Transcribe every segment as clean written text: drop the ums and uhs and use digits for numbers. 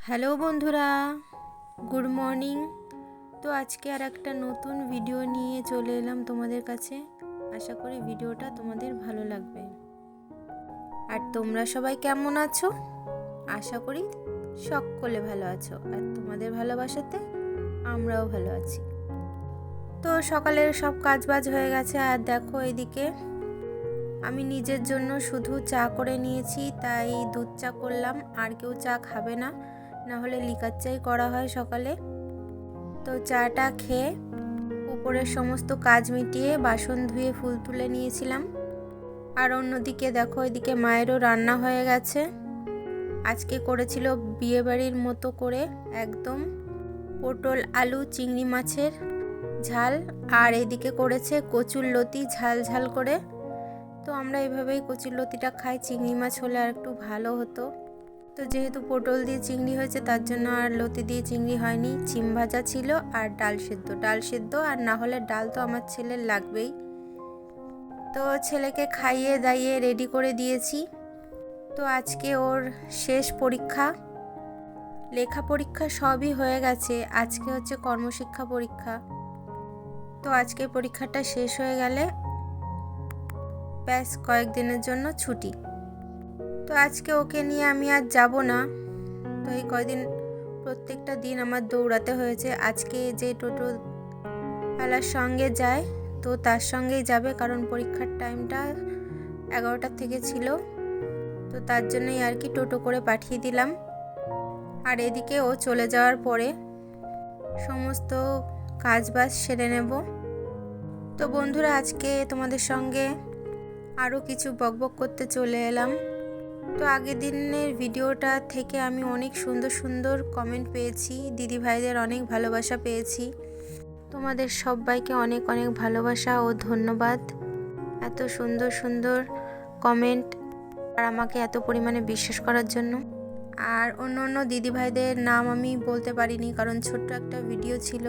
Hello বন্ধুরা, good morning. তো আজকে আর একটা নতুন ভিডিও নিয়ে চলে এলাম তোমাদের কাছে। আশা করি ভিডিওটা তোমাদের ভালো লাগবে। আর তোমরা সবাই কেমন আছো? আশা করি সকলে ভালো আছো, আর তোমাদের ভালোবাসাতে আমরাও ভালো আছি। তো সকালের সব কাজবাজ হয়ে গেছে, আর দেখো এদিকে আমি নিজের জন্য শুধু চা করে নিয়েছি, তাই দুধ চা করলাম। আর কেউ চা খাবে না, না হলে লিকার চাই করা হয় সকালে। তো চাটা খেয়ে উপরের সমস্ত কাজ মিটিয়ে বাসন ধুয়ে ফুল তুলে নিয়েছিলাম। আর অন্যদিকে দেখো এদিকে মায়েরও রান্না হয়ে গেছে। আজকে করেছিল বিয়েবাড়ির মতো করে একদম পটল আলু চিংড়ি মাছের ঝাল, আর এদিকে করেছে কচুরলতি ঝাল ঝাল করে। তো আমরা এভাবেই কচুরলতিটা খাই, চিংড়ি মাছ হলে আর একটু ভালো হতো। তো যেহেতু পটল দিয়ে চিংড়ি হয়েছে তার জন্য আর লতি দিয়ে চিংড়ি হয়নি। চিম ভাজা ছিল আর ডাল সেদ্ধ, আর না হলে ডাল তো আমার ছেলের লাগবেই। তো ছেলেকে খাইয়ে দাইয়ে রেডি করে দিয়েছি। তো আজকে ওর শেষ পরীক্ষা, লেখা পরীক্ষা সবই হয়ে গেছে, আজকে হচ্ছে কর্মশিক্ষা পরীক্ষা। তো আজকে পরীক্ষাটা শেষ হয়ে গেলে ব্যাস কয়েকদিনের জন্য ছুটি। তো আজকে ওকে নিয়ে আমি আর যাব না। তো এই কয়দিন প্রত্যেকটা দিন আমার দৌড়াতে হয়েছে। আজকে যে টোটো ওয়ালার সঙ্গে যায়, তো তার সঙ্গেই যাবে, কারণ পরীক্ষার টাইমটা 11টার থেকে ছিল। তো তার জন্যই আর কি টোটো করে পাঠিয়ে দিলাম। আর এদিকে ও চলে যাওয়ার পরে সমস্ত কাজবাজ সেরে নেব। তো বন্ধুরা, আজকে তোমাদের সঙ্গে আরও কিছু বকবক করতে চলে এলাম। তো আগের দিনের ভিডিওটা থেকে আমি অনেক সুন্দর সুন্দর কমেন্ট পেয়েছি, দিদি ভাইদের অনেক ভালোবাসা পেয়েছি। তোমাদের সবাইকে অনেক অনেক ভালোবাসা ও ধন্যবাদ এত সুন্দর সুন্দর কমেন্ট আর আমাকে এত পরিমাণে বিশ্বাস করার জন্য। আর অন্য অন্য দিদি ভাইদের নাম আমি বলতে পারিনি, কারণ ছোট্ট একটা ভিডিও ছিল,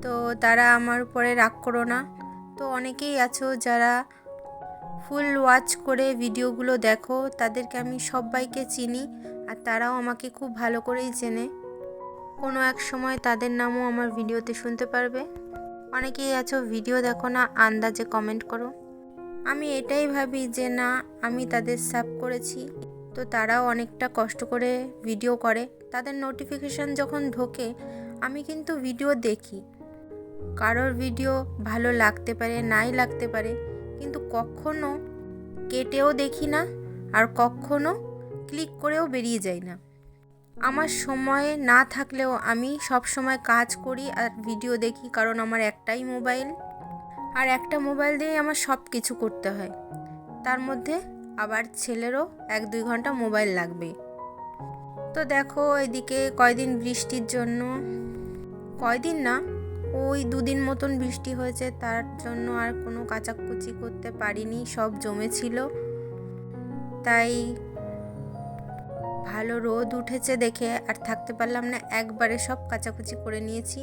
তো তারা আমার উপরে রাগ করো না। তো অনেকেই আছো যারা ফুল ওয়াচ করে ভিডিওগুলো দেখো, তাদেরকে আমি সবাইকে চিনি, আর তারাও আমাকে খুব ভালো করেই চেনে। কোনো এক সময় তাদের নামও আমার ভিডিওতে শুনতে পারবে। অনেকেই আছো ভিডিও দেখো না, আন্দাজে কমেন্ট করো। আমি এটাই ভাবি যে না, আমি তাদের সাব করেছি, তো তারাও অনেকটা কষ্ট করে ভিডিও করে। তাদের নোটিফিকেশান যখন ঢোকে আমি কিন্তু ভিডিও দেখি। কারোর ভিডিও ভালো লাগতে পারে, নাই লাগতে পারে, কিন্তু কখনো কেটেও দেখি না, আর কখনো ক্লিক করেও বেরিয়ে যাই না। আমার সময় না থাকলেও আমি সব সময় কাজ করি আর ভিডিও দেখি, কারণ আমার একটাই মোবাইল, আর একটা মোবাইল দিয়ে আমার সব কিছু করতে হয়। তার মধ্যে আবার ছেলেরও 1-2 ঘন্টা মোবাইল লাগবে। তো দেখো এদিকে কয়দিন বৃষ্টির জন্য, কয়দিন না, ওই 2 দিন মতন বৃষ্টি হয়েছে, তার জন্য আর কোনো কাচাকুচি করতে পারিনি, সব জমেছিল। তাই ভালো রোদ উঠেছে দেখে আর থাকতে পারলাম না, একবারে সব কাচাকুচি করে নিয়েছি।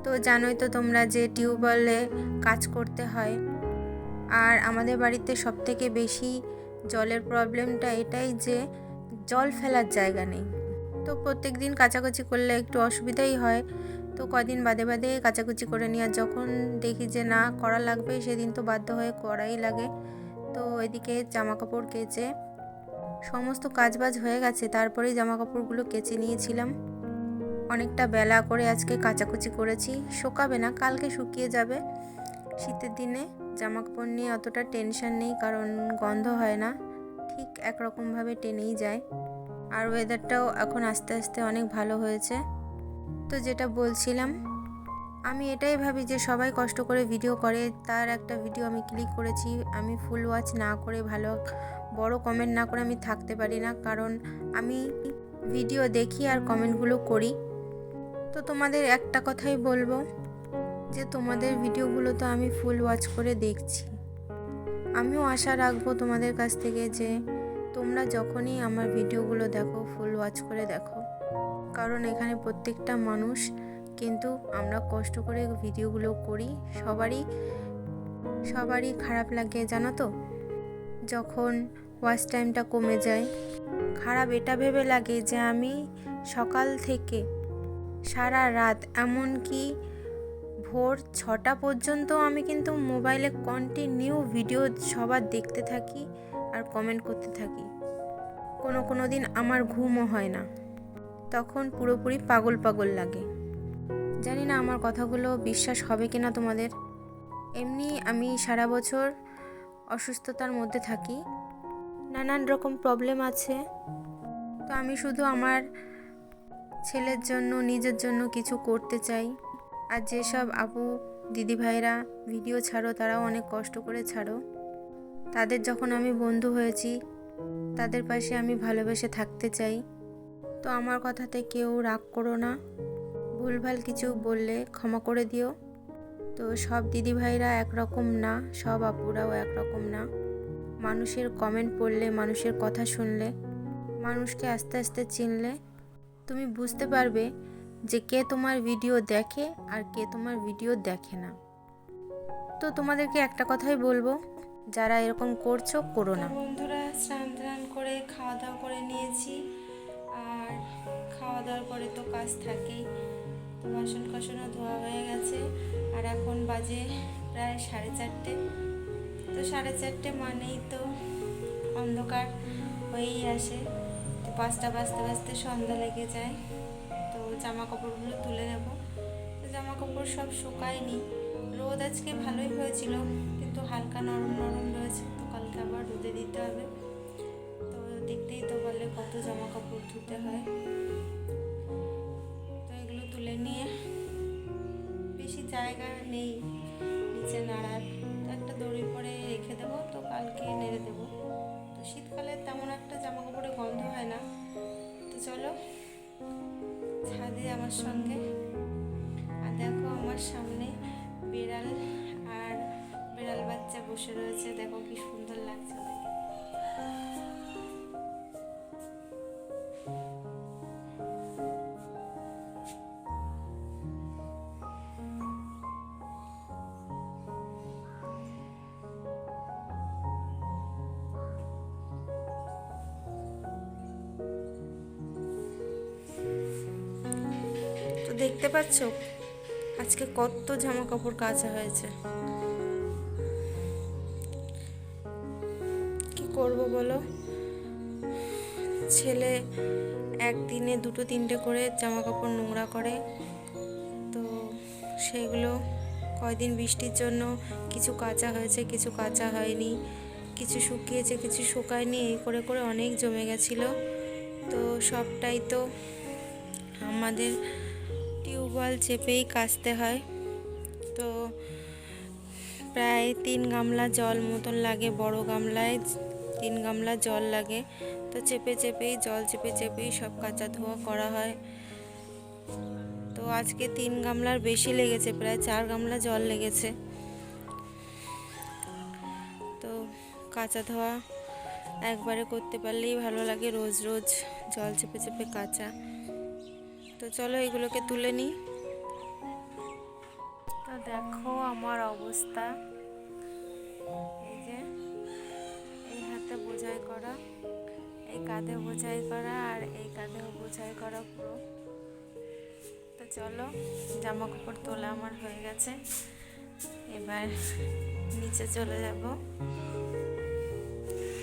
তো জানোই তো তোমরা যে টিউবওয়েলে কাজ করতে হয়, আর আমাদের বাড়িতে সবথেকে বেশি জলের প্রবলেমটা এটাই যে জল ফেলার জায়গা নেই। তো প্রত্যেক দিন কাচাকুচি করলে একটু অসুবিধাই হয়, তো কদিন বাদে বাদে কাচাকুচি করে নিই, আর যখন দেখি যে না করা লাগবে সেদিন তো বাধ্য হয়ে করাই লাগে। তো এদিকে জামা কাপড় কেচে সমস্ত কাজবাজ হয়ে গেছে, তারপরেই জামা কাপড়গুলো কেচে নিয়েছিলাম। অনেকটা বেলা করে আজকে কাচাকুচি করেছি, শুকাবে না, কালকে শুকিয়ে যাবে। শীতের দিনে জামা কাপড় নিয়ে অতটা টেনশন নেই, কারণ গন্ধ হয় না, ঠিক একরকমভাবে টেনেই যায়। আর ওয়েদারটাও এখন আস্তে আস্তে অনেক ভালো হয়েছে। তো যেটা বলছিলাম, আমি এটাই ভাবি যে সবাই কষ্ট করে ভিডিও করে, তার একটা ভিডিও আমি ক্লিক করেছি। আমি ফুল ওয়াচ না করে, ভালো বড় কমেন্ট না করে আমি থাকতে পারি না, কারণ আমি ভিডিও দেখি আর কমেন্টগুলো করি। তো তোমাদের একটা কথাই বলবো যে তোমাদের ভিডিওগুলো তো আমি ফুল ওয়াচ করে দেখছি। আমিও আশা রাখবো তোমাদের কাছ থেকে যে তোমরা যখনই আমার ভিডিওগুলো দেখো ফুল ওয়াচ করে দেখো, কারণ এখানে প্রত্যেকটা মানুষ কিন্তু আমরা কষ্ট করে ভিডিওগুলো করি। সবারই খারাপ লাগে জানো তো, যখন ওয়াচ টাইমটা কমে যায়। খারাপ এটা ভেবে লাগে যে আমি সকাল থেকে সারা রাত এমনকি ভোর 6টা পর্যন্ত আমি কিন্তু মোবাইলে কন্টিনিউ ভিডিও সবার দেখতে থাকি আর কমেন্ট করতে থাকি। কোনো দিন আমার ঘুমও হয় না, তখন পুরোপুরি পাগল পাগল লাগে। জানি না আমার কথাগুলো বিশ্বাস হবে কিনা তোমাদের। এমনি আমি সারা বছর অসুস্থতার মধ্যে থাকি, নানান রকম প্রবলেম আছে। তো আমি শুধু আমার ছেলের জন্য, নিজের জন্য কিছু করতে চাই। আর যেসব আপু দিদি ভাইরা ভিডিও ছাড়ো, তারাও অনেক কষ্ট করে ছাড়ো। তাদের যখন আমি বন্ধু হয়েছি, তাদের পাশে আমি ভালোবেসে থাকতে চাই। তো আমার কথাতে কেউ রাগ করো না, ভুলভাল কিছু বললে ক্ষমা করে দিও। তো সব দিদি ভাইরা একরকম না, সব আপুরাও একরকম না। মানুষের কমেন্ট পড়লে, মানুষের কথা শুনলে, মানুষকে আস্তে আস্তে চিনলে তুমি বুঝতে পারবে যে কে তোমার ভিডিও দেখে আর কে তোমার ভিডিও দেখে না। তো তোমাদেরকে একটা কথাই বলবো, যারা এরকম করছো করো না। বন্ধুরা, স্নান করে খাওয়া দাওয়া করে নিয়েছি। আর খাওয়া দাওয়ার পরে তো কাজ থাকেই। তো বাসন কাসনও ধোয়া হয়ে গেছে। আর এখন বাজে প্রায় 4:30। তো 4:30 মানেই তো অন্ধকার হয়েই আসে। তো 5টা বাজতে বাজতে সন্ধ্যা লেগে যায়। তো জামা কাপড়গুলো তুলে নেব। তো জামা কাপড় সব শুকায়নি। রোদ আজকে ভালোই হয়েছিল, কিন্তু হালকা নরম নরম রয়েছে। তো কালকে আবার রোদে দিতে হবে। তো দেখতেই তো পারলে কত জামা কাপড় ধুতে হয়। তো এগুলো তুলে নিয়ে, বেশি জায়গা নেই নিচে নাড়ার, তো একটা দড়ি পরে রেখে দেবো। তো কালকে নেড়ে দেবো। তো শীতকালে তেমন একটা জামা কাপড়ে গন্ধ হয় না। তো চলো ছাদে আমার সঙ্গে। আর দেখো আমার সামনে বিড়াল আর বিড়াল বাচ্চা বসে রয়েছে। দেখো কি সুন্দর লাগছে ওদেরকে। তো দেখতে পাচ্ছ আজকে কত জামা কাপড় কাচা হয়েছে। কি করব বলো, ছেলে একদিনে 2-3টে করে জামা কাপড় নোংরা করে। তো সেগুলো কয়দিন বৃষ্টির জন্য কিছু কাচা হয়েছে, কিছু কাচা হয়নি, কিছু শুকিয়েছে, কিছু শুকায়নি। এই করে করে অনেক জমে গেছিলো। তো সবটাই তো আমাদের টিউবওয়েল চেপেই কাচতে হয়। তো প্রায় 3 গামলা জল মতন লাগে, বড় গামলায় 3 গামলা জল লাগে। তো জল চেপে চেপেই সব কাচা ধোয়া করা হয়। তো আজকে 3 গামলার বেশি লেগেছে, প্রায় 4 গামলা জল লেগেছে। তো কাচা ধোয়া একবারে করতে পারলেই ভালো লাগে, রোজ রোজ জল চেপে চেপে কাচা। তো চলো এগুলোকে তুলে নিই। তো দেখো আমার অবস্থা, এই যে এই হাতে বোঝাই করা, এই কাঁধে বোঝাই করা, আর এই কাঁধেও বোঝাই করা পুরো। তো চলো জামা কাপড় তোলা আমার হয়ে গেছে, এবার নিচে চলে যাব।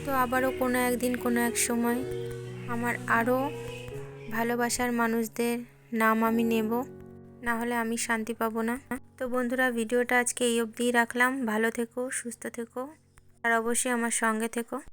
তো আবারও কোনো একদিন কোনো এক সময় আমার আরও ভালোবাসার মানুষদের নাম আমি নেব, না হলে আমি শান্তি পাবো না। তো বন্ধুরা, ভিডিওটা আজকে এই অবধিই রাখলাম। ভালো থেকো, সুস্থ থেকো, আর অবশ্যই আমার সঙ্গে থেকো।